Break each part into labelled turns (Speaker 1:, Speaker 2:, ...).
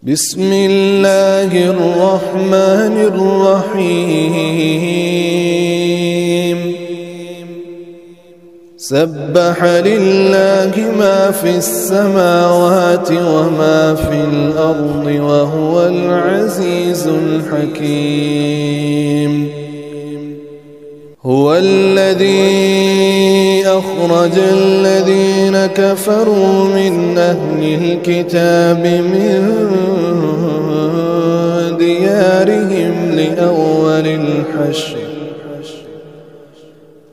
Speaker 1: بسم الله الرحمن الرحيم سبح لله ما في السماوات وما في الأرض وهو العزيز الحكيم هو الذي أخرج الذين كفروا من أهل الكتاب من ديارهم لأول الحشر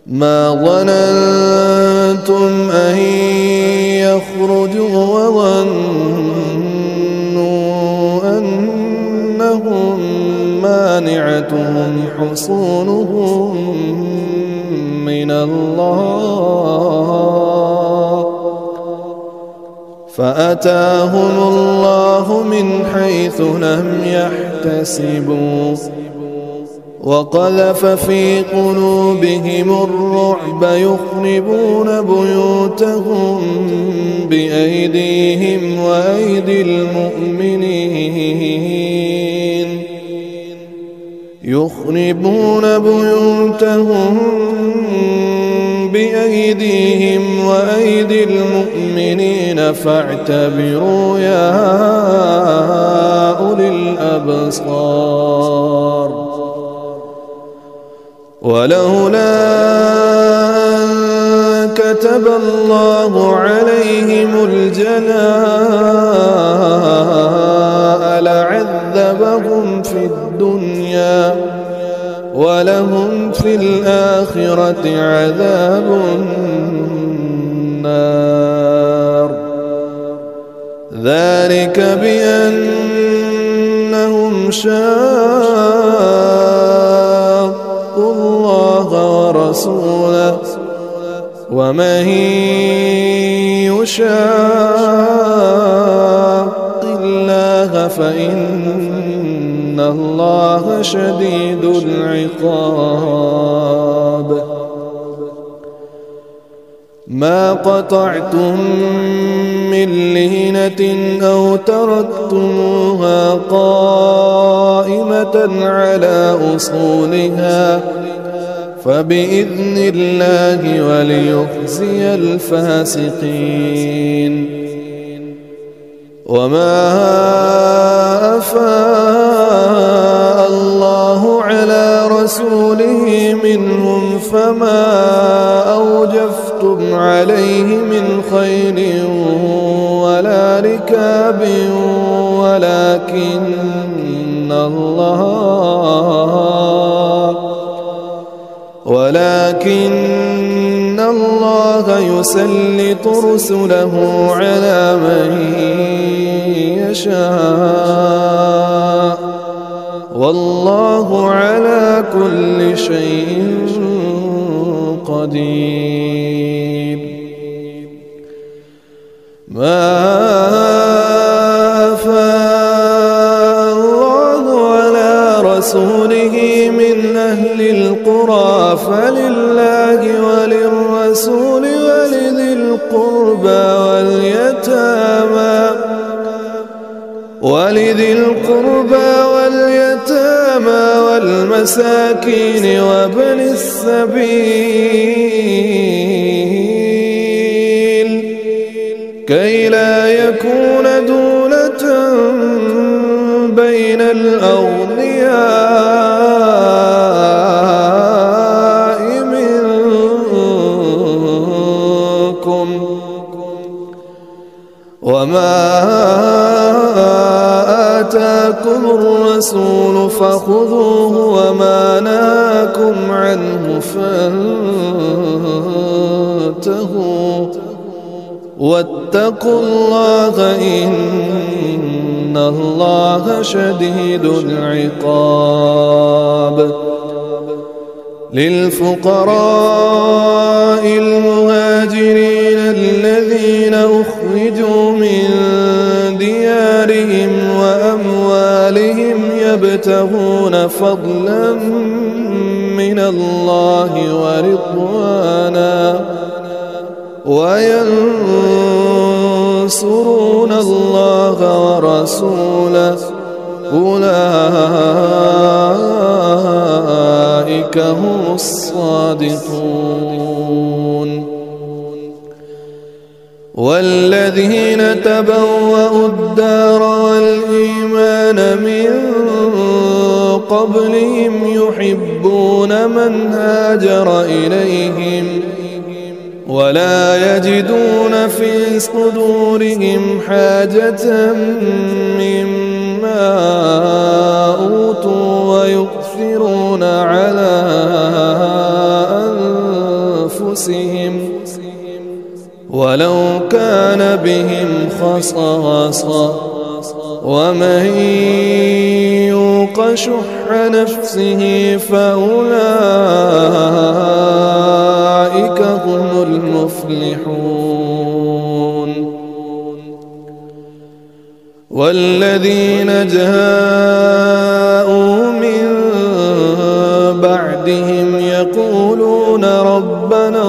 Speaker 1: ما ظننتم أن يخرجوا وظنوا أنهم مانعتهم حصونهم من الله فأتاهم الله من حيث لم يحتسبوا وقذف في قلوبهم الرعب يخربون بيوتهم بأيديهم وأيدي المؤمنين يخربون بيوتهم بأيديهم وأيدي المؤمنين فاعتبروا يا أولي الأبصار ولولا أن كتب الله عليهم الجلاء لعذبهم في الدنيا ولهم في الآخرة عذاب النار ذلك بأنهم شاقوا الله ورسوله ومن يشاق الله فإن الله شديد العقاب ما قطعتم من لينة أو تركتموها قائمة على أصولها فبإذن الله وليخزي الفاسقين وما أفاء الله على رسوله منهم فما أوجفتم عليه من خيل ولا ركاب ولكن الله يسلط رسله على من يشاء والله على كل شيء قدير ما أفاء الله على رسوله من أهل القرى فلله وللرسول ولذي القربى واليتامى والمساكين وابن السبيل كي لا يكون دولة بين الأغنياء منكم وما آتاكم الرسول فخذوه وما نهاكم عنه فانتهوا واتقوا الله إن الله شديد العقاب للفقراء المهاجرين الذين أخرجوا من ديارهم وأموالهم يبتغون فضلا من الله ورضوانا وينصرون الله ورسوله أولئك هم الصادقون. والذين تبوأوا الدار والإيمان من قبلهم يحبون من هاجر إليهم ولا يجدون في صدورهم حاجة مما أوتوا ويؤثرون على أنفسهم ولو كان بهم خصاصة ومن يوق شح نفسه فأولئك هم المفلحون. والذين جاءوا من بعدهم يقولون ربنا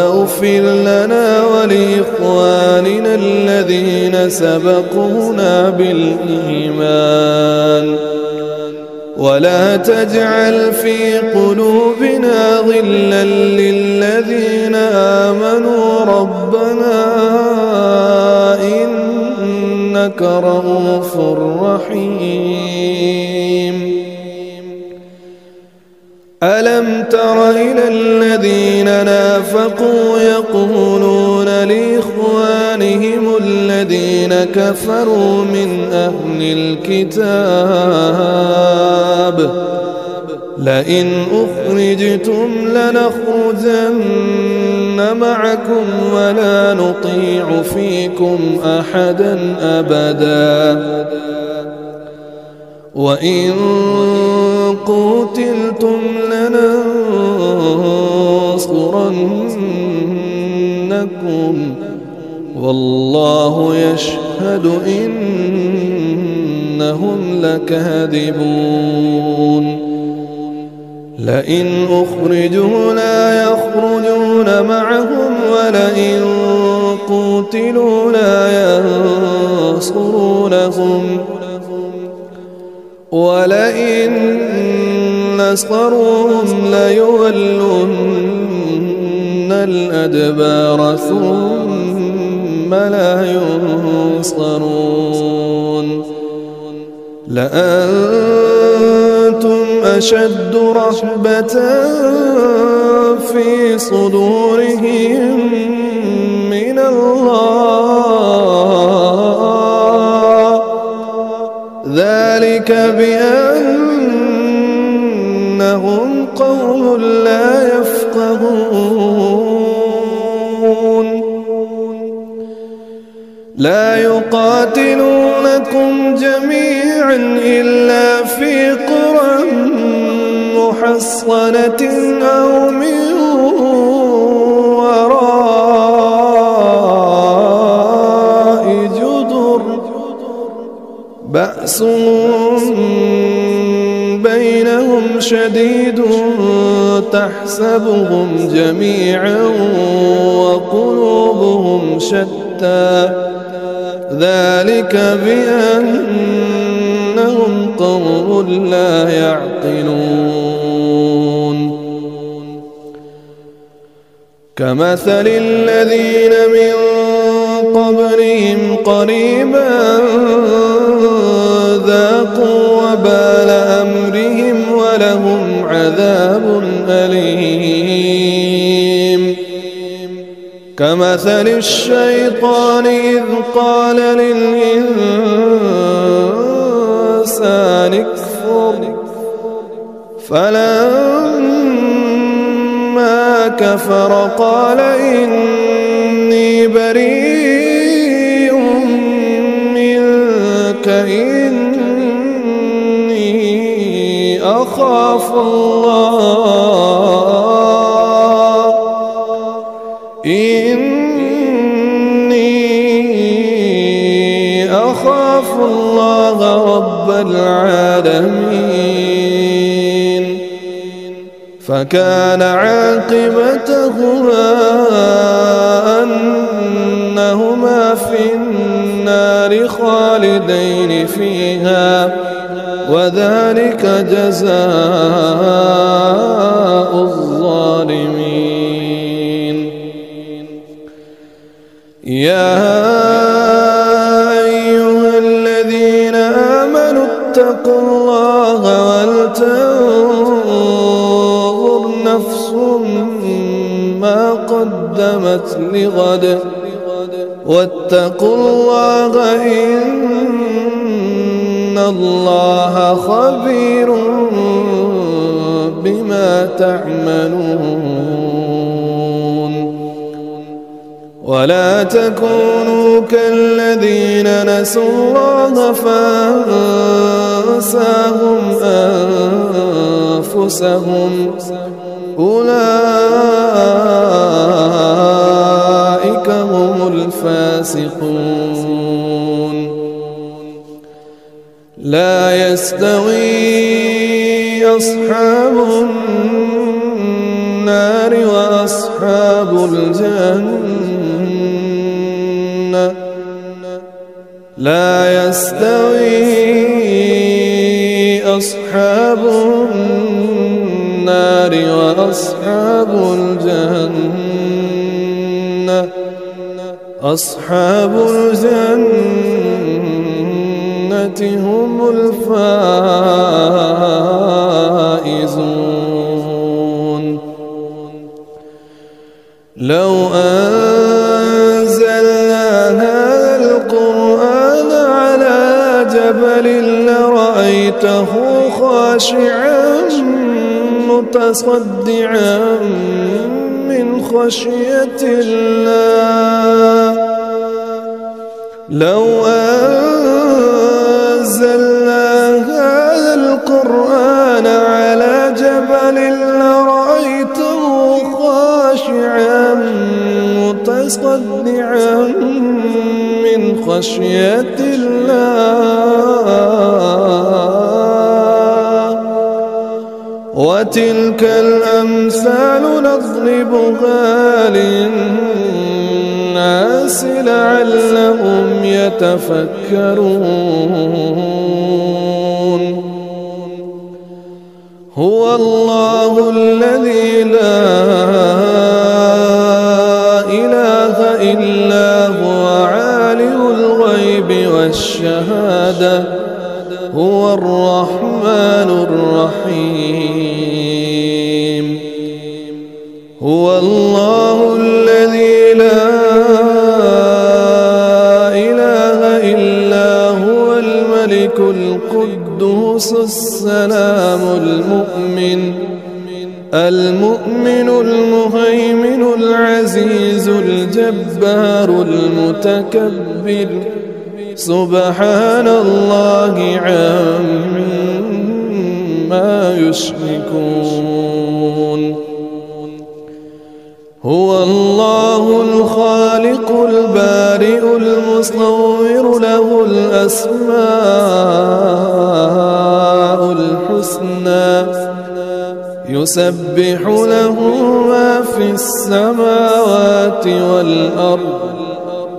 Speaker 1: اغفر لنا ولإخواننا الذين سبقونا بالإيمان ولا تجعل في قلوبنا غلا للذين آمنوا ربنا إنك رؤوف رحيم. ألم تر إلى الذين نافقوا يقولون لإخوانهم الذين كفروا من أهل الكتاب لئن أخرجتم لنخرجن معكم ولا نطيع فيكم أحدا أبدا وإن قتلتم لننصرنكم والله يشهد إنهم لكاذبون. لئن أخرجوا لا يخرجون معهم ولئن قتلوا لا ينصرونهم ولئن نصروهم ليولن الأدبار ثم لا ينصرون. لأنتم أشد رهبة في صدورهم من الله ذلك بأنهم قوم لا يفقهون. لا يقاتلونكم جميعا إلا في قرى محصنة أو من وراء جدر بأس بينهم شديد تحسبهم جميعا وقلوبهم شتى ذلك بأنهم قوم لا يعقلون. كمثل الذين من قبلهم قريبا ذاقوا وبال أمرهم ولهم عذاب أليم. كمثل الشيطان إذ قال للإنسان اكفر فلما كفر قال إني بريء منك إني أخاف الله رب العالمين. فكان عاقبتهما أنهما في النار خالدين فيها وذلك جزاء الظالمين. يا أيها الذين آمنوا اتقوا الله ولتنظر نفس ما قدمت لغد واتقوا الله إن الله خبير بما تعملون. ولا تكونوا كالذين نسوا الله فأنساهم أنفسهم أولئك هم الفاسقون. لا يستوي أصحاب النار وأصحاب الجنة لا يستوي أصحاب النار وأصحاب الجنة أصحاب الجنة هم الفائزون. لو أنزلنا هذا القرآن على جبل لرأيته خاشعا متصدعا من خشية الله. لو أنزلنا هذا القرآن على جبل لرأيته خاشعا متصدعا من خشية الله. وتلك الأمثال نضربها للناس لعلهم يتفكرون. هو الله الذي لا إله إلا هو عالم الغيب والشهادة هو الرحمن الرحيم. هو الله الذي لا إله إلا هو الملك القدوس السلام المؤمن المهيمن العزيز الجبار المتكبر سبحان الله عما يشركون. هو الله الخالق البارئ المصور له الأسماء الحسنى يسبح له ما في السماوات والأرض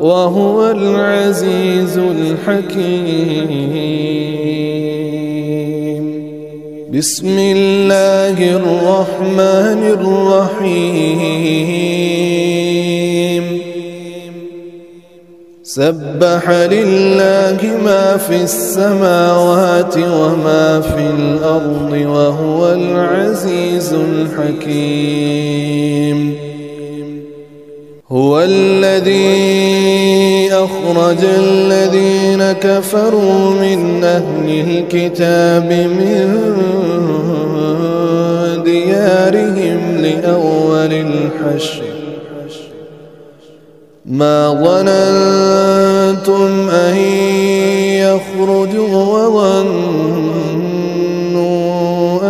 Speaker 1: وهو العزيز الحكيم. بسم الله الرحمن الرحيم. سبح لله ما في السماوات وما في الأرض وهو العزيز الحكيم. هو الذي أخرج الذين كفروا من أهل الكتاب من ديارهم لأول الحشر ما ظننتم أن يخرجوا وظنوا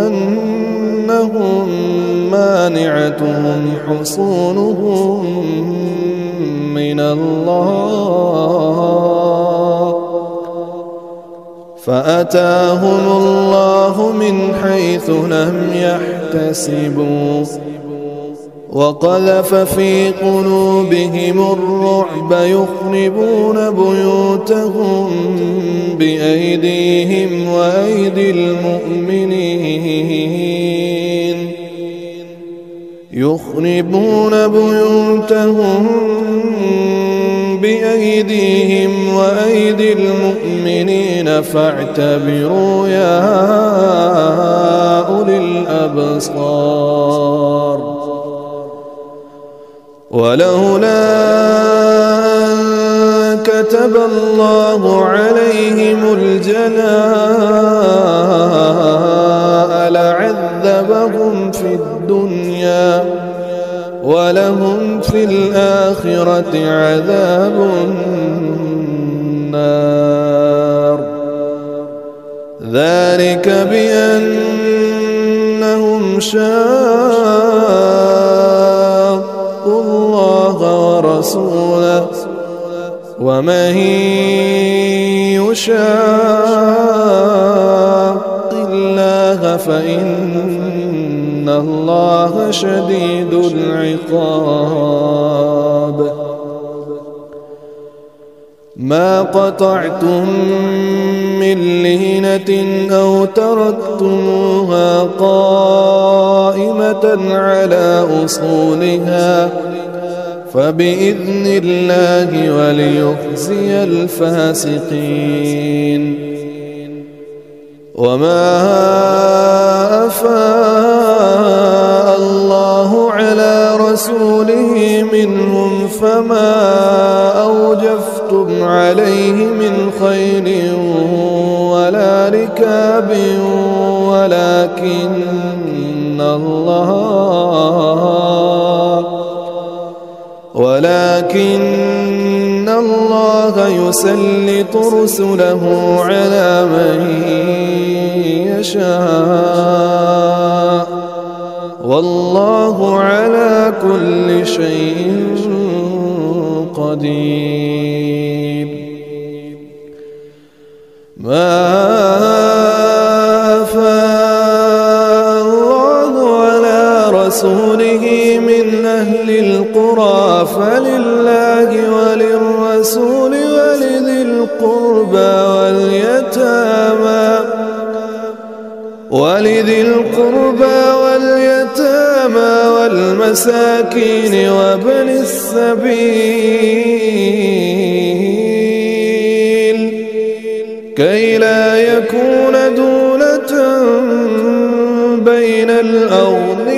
Speaker 1: أنهم مانعتهم حصونهم من الله فأتاهم الله من حيث لم يحتسبوا وقذف في قلوبهم الرعب يخربون بيوتهم بأيديهم وأيدي المؤمنين يخربون بيوتهم بأيديهم وأيدي المؤمنين فاعتبروا يا أولي الأبصار ولولا أن كتب الله عليهم الجلاء لعذبهم في الدنيا ولهم في الآخرة عذاب النار ذلك بأنهم شاقوا الله ورسوله ومن يشاق الله فإن الله شديد العقاب ما قطعتم من لينة أو تركتموها قائمة على أصولها فبإذن الله وليخزي الفاسقين وما أفاء الله على رسوله منهم فما أوجفتم عليه من خيل ولا ركاب ولكن الله يسلط رسله على من يشاء والله على كل شيء قدير ما أفاء الله على رسوله من أهل القرى فلله وللرسول ولذي القربى واليتامى والمساكين وابن السبيل كي لا يكون دولة بين الأغنياء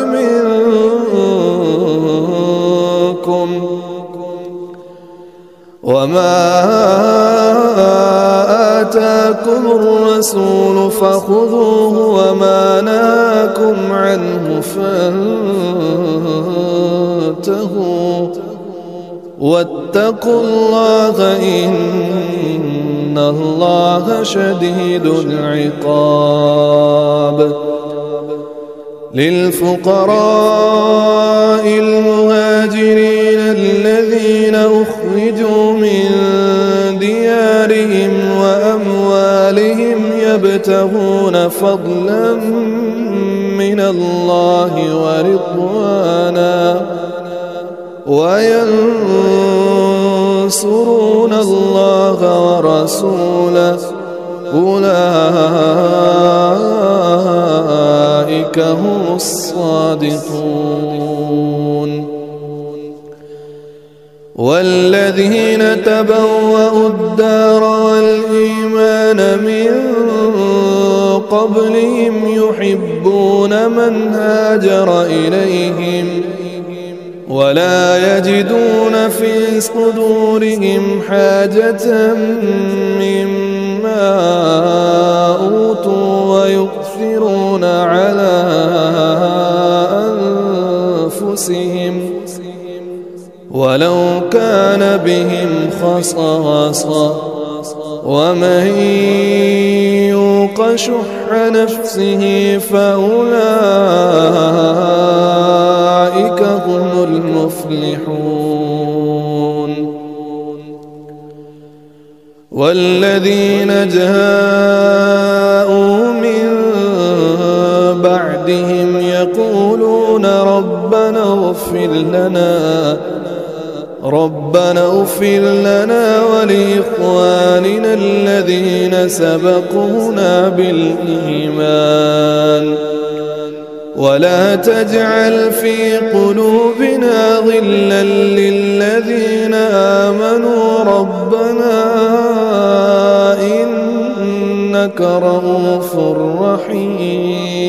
Speaker 1: منكم وما آتاكم الرسول فخذوه وما نهاكم عنه فانتهوا واتقوا الله إن الله شديد العقاب للفقراء المهاجرين الذين أخرجوا من ديارهم وأموالهم يبتغون فضلا من الله ورضوانا وينصرون الله ورسوله أولئك هم الصادقون والذين تبوأوا الدار والإيمان من قبلهم يحبون من هاجر إليهم ولا يجدون في صدورهم حاجة مما أوتوا ويؤثرون على أنفسهم ولو كان بهم خصاصة ومن يوق شح نفسه فأولئك هم المفلحون والذين جاءوا من بعدهم يقولون ربنا اغفر لنا ولإخواننا الذين سبقونا بالإيمان ولا تجعل في قلوبنا غلا للذين آمنوا ربنا إنك رؤوف رحيم.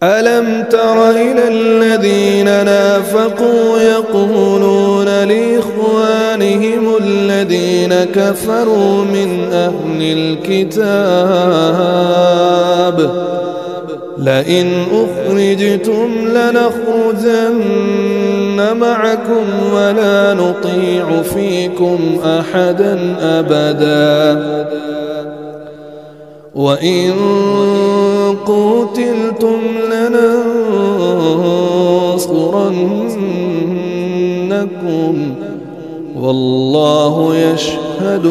Speaker 1: ألم تر إلى الذين نافقوا يقولون لإخوانهم الذين كفروا من أهل الكتاب لئن أخرجتم لنخرجن معكم ولا نطيع فيكم أحدا أبدا وإن قتلتم لننصرنكم والله يشهد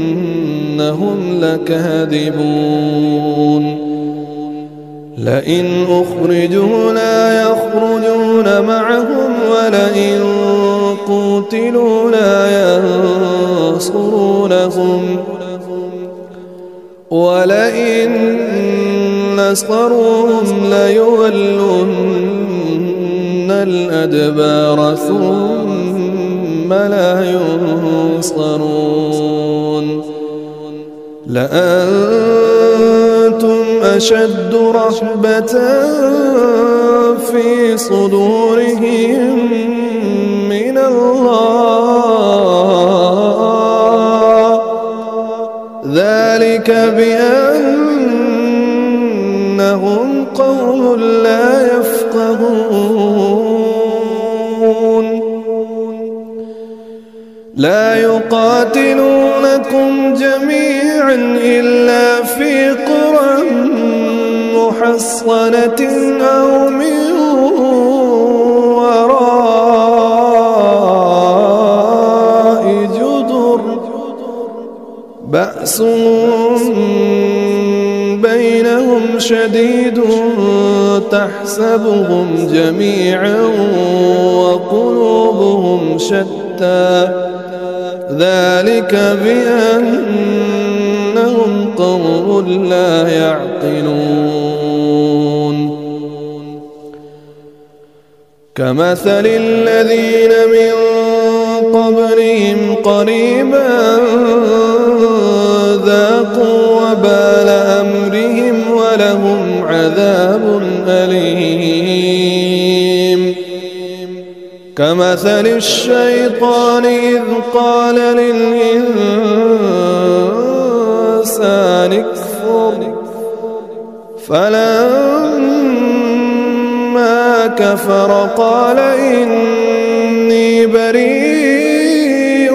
Speaker 1: إنهم لكاذبون. لئن أخرجوا لا يخرجون معهم ولئن قتلوا لا ينصرونهم ولئن نصروهم ليولن الأدبار ثم لا ينصرون. لأنتم أشد رهبة في صدورهم من الله ذلك بأنهم قوم لا يفقهون. لا يقاتلونكم جميعا إلا في قرى محصنة أو من وراء جدر بأسهم بينهم شديد تحسبهم جميعا وقلوبهم شتى ذلك بأنهم قوم لا يعقلون. كمثل الذين من قبلهم قريبا ذاقوا وبال أمرهم ولهم عذاب أليم. كمثل الشيطان إذ قال للإنسان اكفر فلما كفر قال إني بريء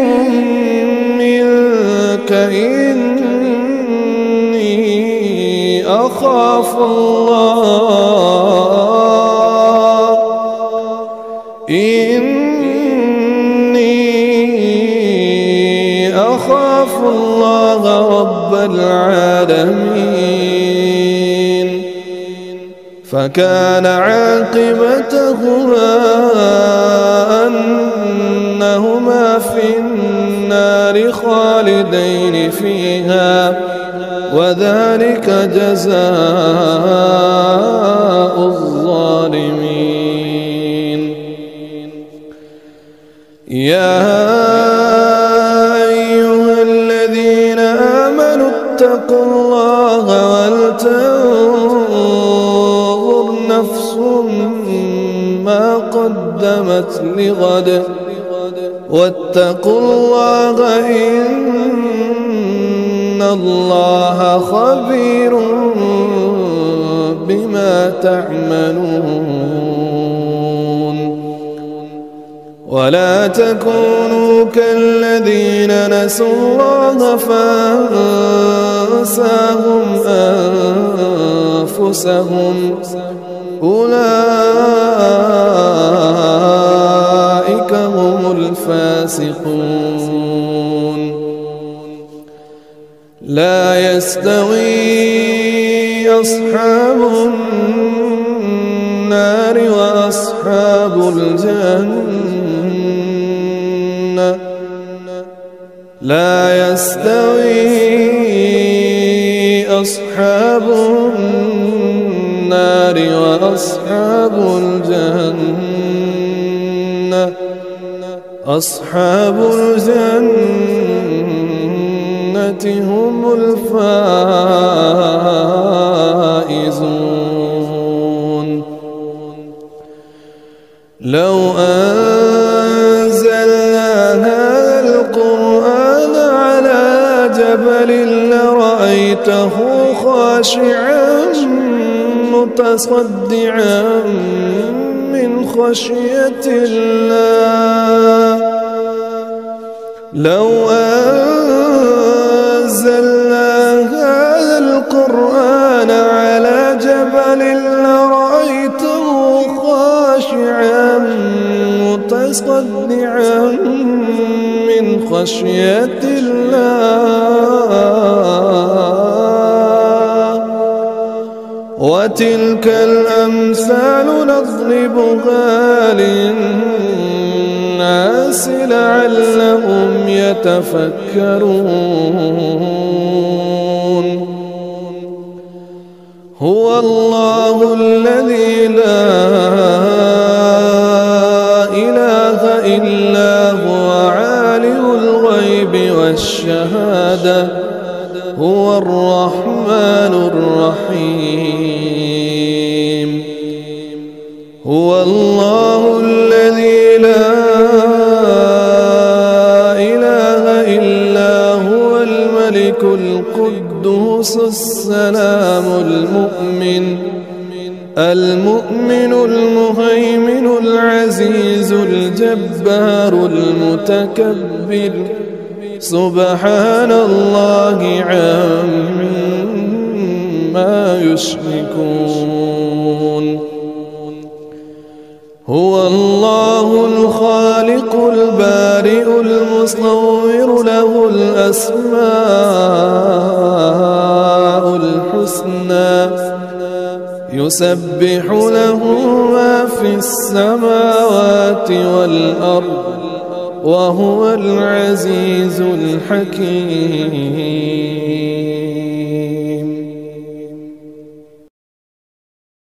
Speaker 1: منك إني أخاف الله رب العالمين. فكان عاقبتهما أنهما في النار خالدين فيها وذلك جزاء الظالمين. يا اتقوا الله ولتنظر نفس ما قدمت لغد واتقوا الله إن الله خبير بما تعملون. ولا تكونوا كالذين نسوا الله فأنساهم أنفسهم أولئك هم الفاسقون لا يستوي أصحاب النار وأصحاب الجنة لا يستوي أصحاب النار وأصحاب الجنة أصحاب الجنة هم الفائزون لو أنزلنا هذا القرآن على جبل لرأيته خاشعا متصدعا من خشية الله لو أنزلنا هذا القرآن على جبل لرأيته خاشعا متصدعا من خشية الله وتلك الأمثال نضربها للناس لعلهم يتفكرون هو الله الذي لا إله إلا هو عالم الغيب والشهادة هو الرحمن الرحيم هو الله الذي لا إله إلا هو الملك القدوس السلام المؤمن المهيمن العزيز الجبار المتكبر سبحان الله عما يشركون هو الله الخالق البارئ المصور له الأسماء الحسنى يسبح له ما في السماوات والأرض وهو العزيز الحكيم